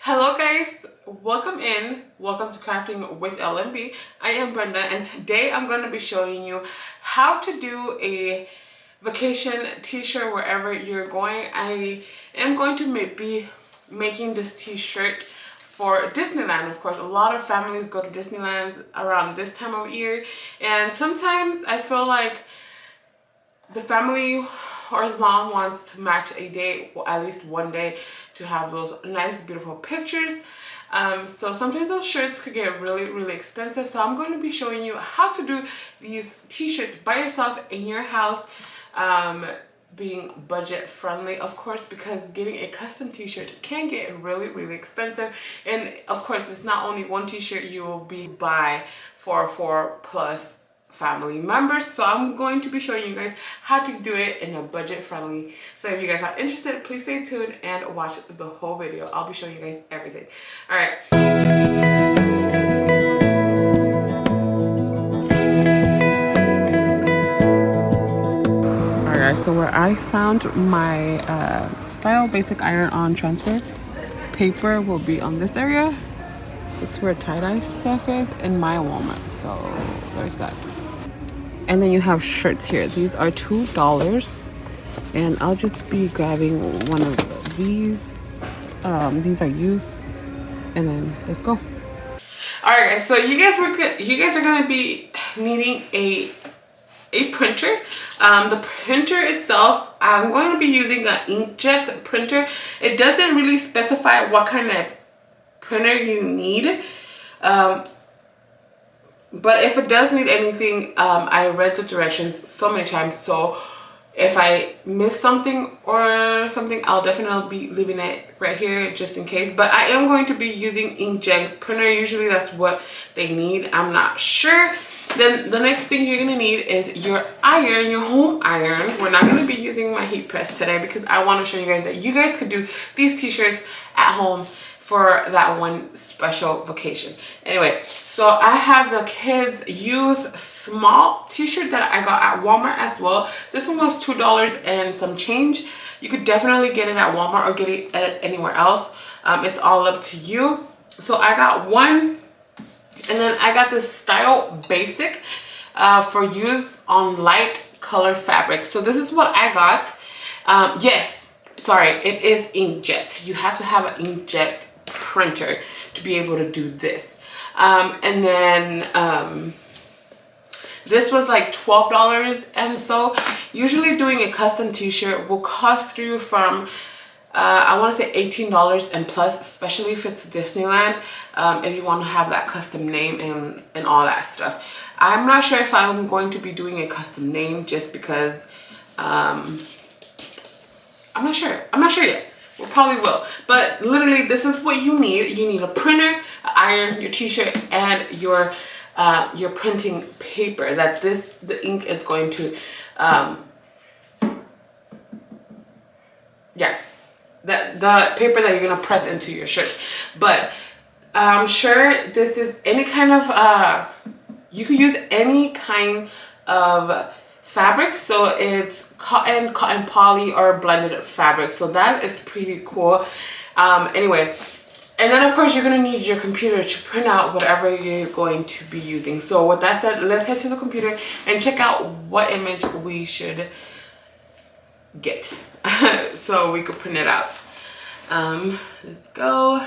Hello guys, welcome to Crafting with LMB. I am Brenda and today I'm going to be showing you how to do a vacation t-shirt wherever you're going. I am going to be making this t-shirt for Disneyland. Of course, a lot of families go to Disneyland around this time of year, and sometimes I feel like the family or the mom wants to match a day, or at least one day, to have those nice beautiful pictures. So sometimes those shirts could get really expensive, so I'm going to be showing you how to do these t-shirts by yourself in your house, being budget friendly, of course, because getting a custom t-shirt can get really expensive. And of course, it's not only one t-shirt you will be buy for 4+ family members. So I'm going to be showing you guys how to do it in a budget friendly. So if you guys are interested, please stay tuned and watch the whole video. I'll be showing you guys everything. All right. All right, so where I found my style basic iron-on transfer paper will be on this area. It's where tie-dye stuff is in my Walmart. So there's that. And then you have shirts here. These are $2, and I'll just be grabbing one of these. These are youth, and then let's go. All right, guys. So you guys are gonna be needing a printer. The printer itself, I'm going to be using an INKJET printer. It doesn't really specify what kind of printer you need. But if it does need anything, I read the directions so many times, so if I miss something or something, I'll definitely be leaving it right here just in case. But I am going to be using INKJET printer. Usually that's what they need. I'm not sure. Then the next thing you're gonna need is your iron, your home iron. We're not gonna be using my heat press today because I want to show you guys that you guys could do these t-shirts at home for that one special vacation. Anyway, so I have the kids youth small t-shirt that I got at Walmart as well. This one was $2 and some change. You could definitely get it at Walmart or get it at anywhere else. It's all up to you. So I got one, and then I got this style basic for use on light color fabric. So this is what I got. Yes, sorry, it is INKJET. You have to have an INKJET printer to be able to do this. And then this was like $12, and so usually doing a custom t-shirt will cost you from I want to say $18 and plus, especially if it's Disneyland, if you want to have that custom name and all that stuff. I'm not sure if I'm going to be doing a custom name just because I'm not sure yet. We probably will, but literally this is what you need. You need a printer, an iron, your t-shirt, and your printing paper that the ink is going to the paper that you're gonna press into your shirt. But I'm sure this is any kind of you could use any kind of fabric. So it's cotton poly, or blended fabric. So that is pretty cool. Anyway, and then of course you're gonna need your computer to print out whatever you're going to be using. So with that said, let's head to the computer and check out what image we should get so we could print it out. Let's go.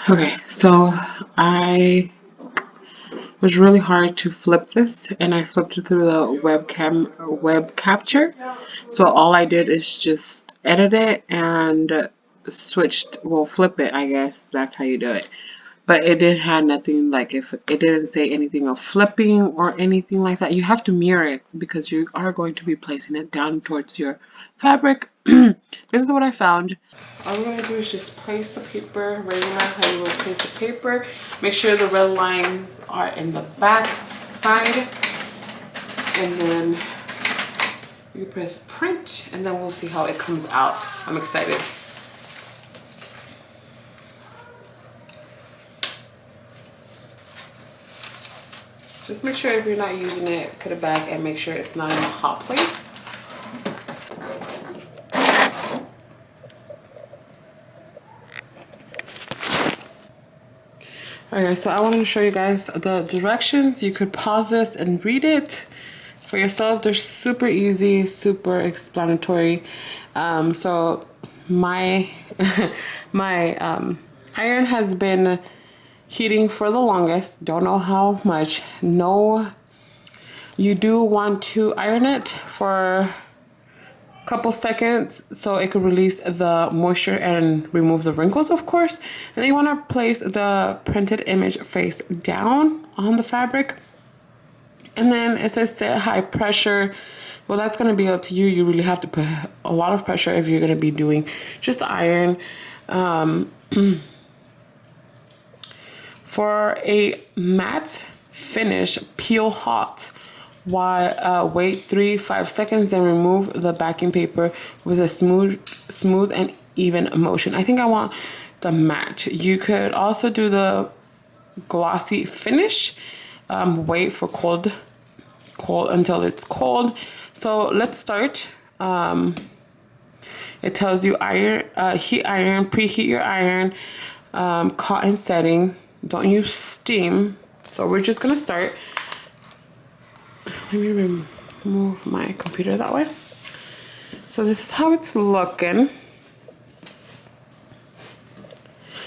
Okay, so I was really hard to flip this, and I flipped it through the web capture. So all I did is just edit it and flip it, I guess that's how you do it. But it didn't have nothing, like, if it didn't say anything of flipping or anything like that. You have to mirror it because you are going to be placing it down towards your fabric. This is what I found. All you're going to do is just place the paper regular how you would place the paper. Make sure the red lines are in the back side, and then you press print, and then we'll see how it comes out. I'm excited. Just make sure if you're not using it, put it back and make sure it's not in a hot place. Okay, so I wanted to show you guys the directions. You could pause this and read it for yourself. They're super easy, super explanatory. So my my iron has been heating for the longest. Don't know how much. No, you do want to iron it for couple seconds so it could release the moisture and remove the wrinkles, of course. And then you want to place the printed image face down on the fabric, and then it says set high pressure. Well, that's going to be up to you. You really have to put a lot of pressure if you're going to be doing just the iron. For a matte finish, peel hot. Wait 3-5 seconds, then remove the backing paper with a smooth and even motion. I think I want the matte. You could also do the glossy finish. Wait for cold until it's cold. So let's start. It tells you heat iron, preheat your iron, cotton setting. Don't use steam. So we're just gonna start. Let me remove my computer that way. So this is how it's looking.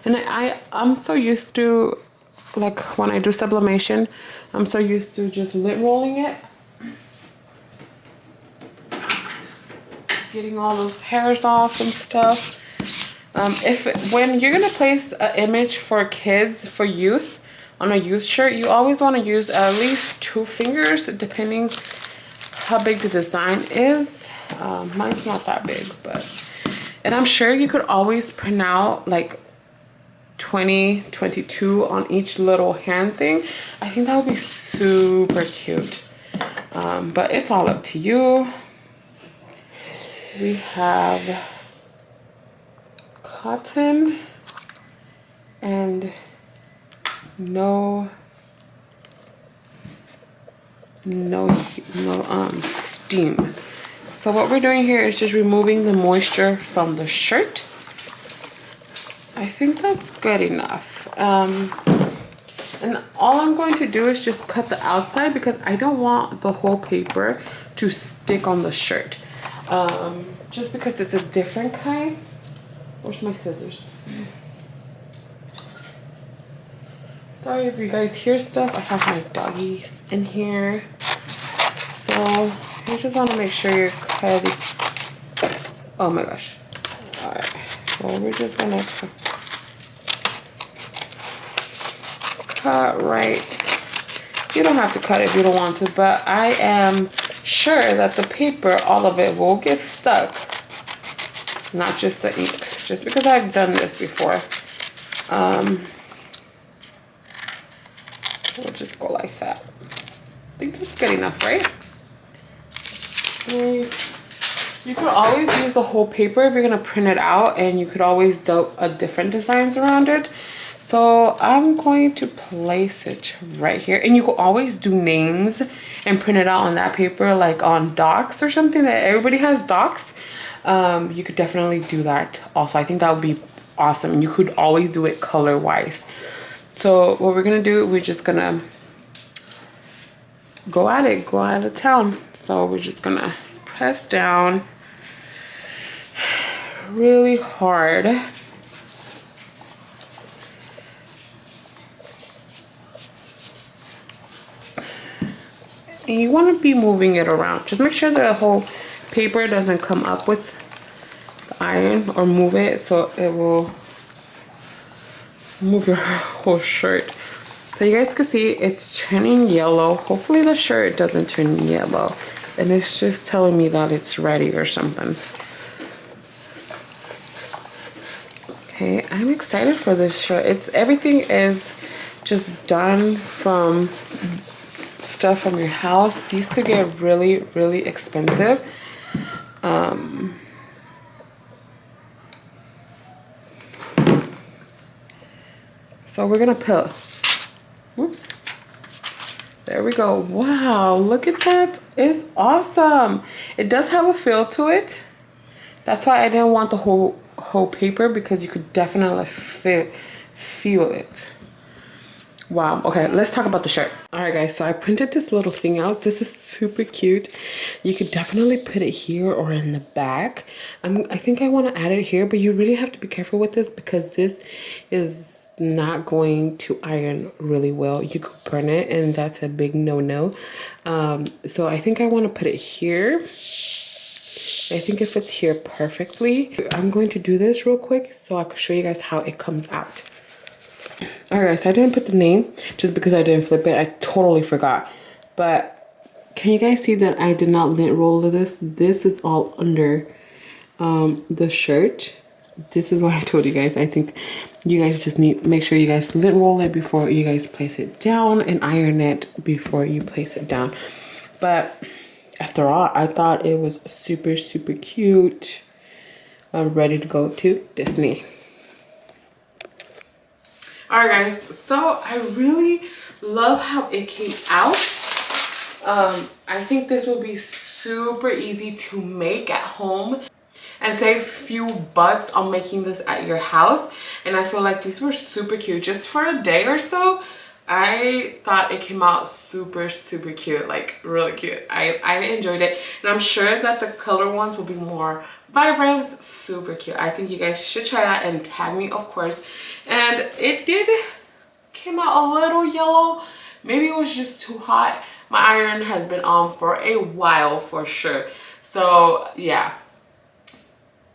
And I'm so used to, like when I do sublimation, I'm so used to just lint rolling it. Getting all those hairs off and stuff. When you're gonna place an image for kids, for youth, on a youth shirt, you always want to use at least 2 fingers, depending how big the design is. Mine's not that big, and I'm sure you could always print out like 20, 22 on each little hand thing. I think that would be super cute. But it's all up to you. We have cotton and no steam. So what we're doing here is just removing the moisture from the shirt. I think that's good enough. And all I'm going to do is just cut the outside because I don't want the whole paper to stick on the shirt. Just because it's a different kind. Where's my scissors? Sorry if you guys hear stuff. I have my doggies in here. So you just want to make sure you're cutting. Oh my gosh. Alright. So we're just gonna cut right. You don't have to cut if you don't want to, but I am sure that the paper, all of it will get stuck. Not just the ink. Just because I've done this before. We'll just go like that. I think that's good enough, right? You could always use the whole paper if you're gonna print it out, and you could always do different designs around it. So I'm going to place it right here, and you could always do names and print it out on that paper, like on docs or something that everybody has docs. You could definitely do that also. I think that would be awesome, and you could always do it color wise. So what we're gonna do, we're just gonna go at it, go out of town. So we're just gonna press down really hard. And you want to be moving it around. Just make sure the whole paper doesn't come up with the iron, or move it so it will move your whole shirt. So you guys can see it's turning yellow. Hopefully the shirt doesn't turn yellow, and it's just telling me that it's ready or something. Okay, I'm excited for this shirt. Everything is just done from stuff from your house. These could get really, really expensive. So we're gonna peel. Whoops. There we go. Wow, look at that. It's awesome. It does have a feel to it. That's why I didn't want the whole paper, because you could definitely feel it. Wow. Okay, let's talk about the shirt. All right, guys. So I printed this little thing out. This is super cute. You could definitely put it here or in the back. I think I want to add it here, but you really have to be careful with this because this is not going to iron really well. You could burn it, and that's a big no-no. So I think I want to put it here. I think it fits here perfectly. I'm going to do this real quick so I can show you guys how it comes out. Alright, so I didn't put the name just because I didn't flip it. I totally forgot. But can you guys see that I did not lint roll this? This is all under the shirt. This is what I told you guys. I think you guys just need to make sure you guys lint roll it before you guys place it down and iron it before you place it down. But after all, I thought it was super, super cute. I'm ready to go to Disney. Alright guys, so I really love how it came out. I think this will be super easy to make at home and save a few bucks on making this at your house. And I feel like these were super cute. Just for a day or so, I thought it came out super, super cute, like really cute. I enjoyed it, and I'm sure that the color ones will be more vibrant, super cute. I think you guys should try that and tag me, of course. And it did came out a little yellow. Maybe it was just too hot. My iron has been on for a while for sure. So yeah,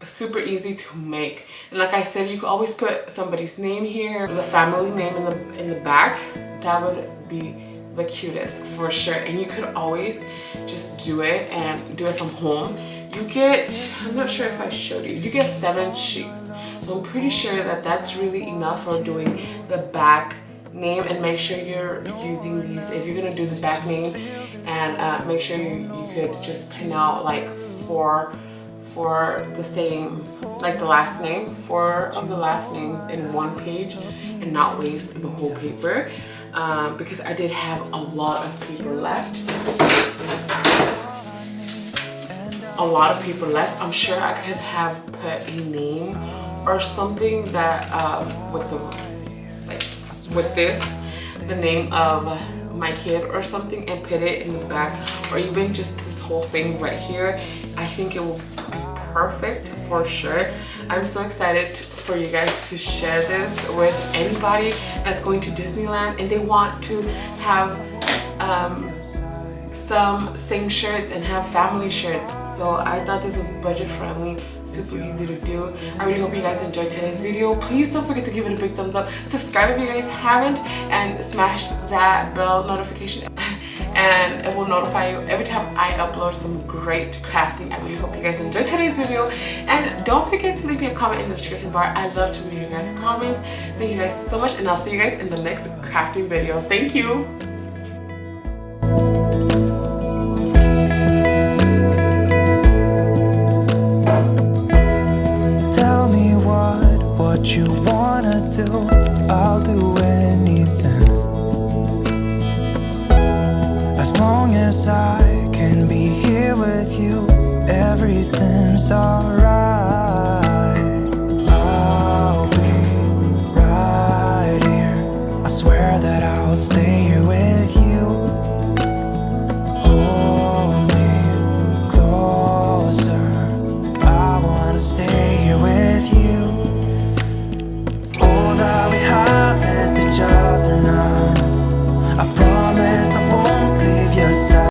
super easy to make. And like I said, you could always put somebody's name here, the family name in the back. That would be the cutest for sure. And you could always just do it and do it from home. You get, I'm not sure if I showed you, you get 7 sheets. So I'm pretty sure that that's really enough for doing the back name. And make sure you're using these, if you're gonna do the back name, and make sure you could just print out like for the same, like the last name, 4 of the last names in 1 page and not waste the whole paper, because I did have a lot of paper left. I'm sure I could have put a name or something that with the name of my kid or something, and put it in the back, or even just this whole thing right here. I think it will be perfect for sure. I'm so excited for you guys to share this with anybody that's going to Disneyland and they want to have some same shirts and have family shirts. So I thought this was budget friendly, super easy to do. I really hope you guys enjoyed today's video. Please don't forget to give it a big thumbs up, subscribe if you guys haven't, and smash that bell notification and it will notify you every time I upload some great crafting. I really hope you guys enjoyed today's video, and don't forget to leave me a comment in the description bar. I love to read you guys' comments. Thank you guys so much, and I'll see you guys in the next crafting video. Thank you. Tell me what you wanna do. I'll do anything, as long as I can be here with you. Everything's alright. I'll be right here. I swear that I'll stay here with you.